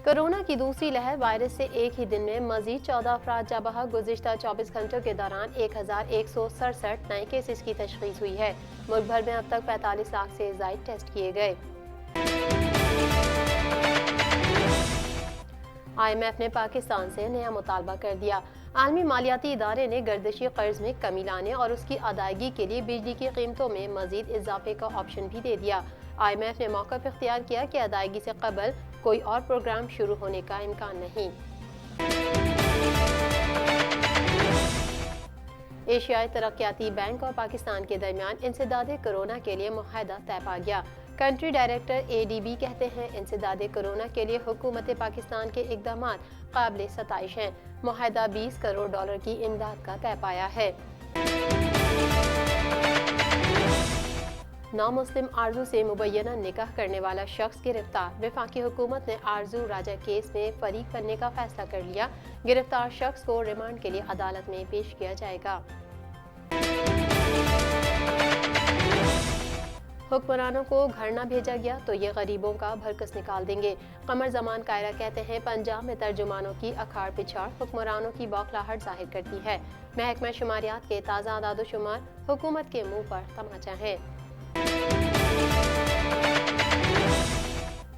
Corona की दूसरी लहर वायरस से एक ही दिन में मजीद 14 अफराद जा बहक। गुज़िश्ता 24 घंटों के दौरान 1167 नए केसेस की तशख़ीस हुई है। मुल्क भर में अब तक 45 लाख से ज़ायद टेस्ट किए गए। IMF ने पाकिस्तान से नया मुतालबा कर दिया। आलमी मालियाती इदारे ने गर्दिशी कर्ज में कमी लाने और उसकी अदायगी के लिए बिजली की कीमतों में मजीद इजाफे का ऑप्शन भी दे दिया। IMF ने मौक़िफ़ इख्तियार किया कि अदायगी से कबल कोई और प्रोग्राम शुरू होने का इम्कान नहीं। एशियाई तरक्याती बैंक और पाकिस्तान के दरमियान इंसदादे कोरोना के लिए मुआहदा तय पा गया। कंट्री डायरेक्टर ADB कहते हैं इंसदादे कोरोना के लिए हुकूमत पाकिस्तान के इक़दामात काबिल सताइश हैं। मुआहदा $20 करोड़ की इमदाद का तय पाया है। नामुस्लिम आरजू से मुबैना निकाह करने वाला शख्स गिरफ्तार। वफाकी हुकूमत ने आरजू राजा केस में फरीक बनने का फैसला कर लिया। गिरफ्तार शख्स को रिमांड के लिए अदालत में पेश किया जाएगा। हुक्मरानों को घर न भेजा गया तो ये गरीबों का भरकस निकाल देंगे। कमर जमान कायरा कहते हैं पंजाब में तर्जुमानों की अखाड़ पिछाड़ हुक्मरानों की बौखलाहट जाहिर करती है। महकमा शुमारियात के ताज़ा आदादोशुमार हुकूमत के मुंह पर तमाचा है।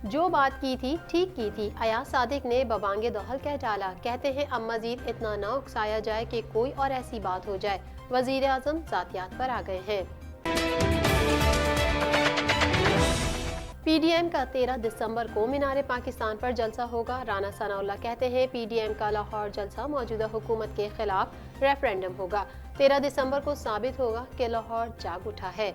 जो बात की थी ठीक की थी, अयाज सादिक ने बबांगे दोहल कह डाला। कहते हैं अब मजीद इतना न उकसाया जाए कि कोई और ऐसी बात हो जाए। वजीर आजम जातियात पर आ गए हैं। PDM का 13 दिसंबर को मीनार पाकिस्तान पर जलसा होगा। राना सनाउल्लाह कहते हैं PDM का लाहौर जलसा मौजूदा हुकूमत के खिलाफ रेफरेंडम होगा। 13 दिसंबर को साबित होगा कि लाहौर जाग उठा है।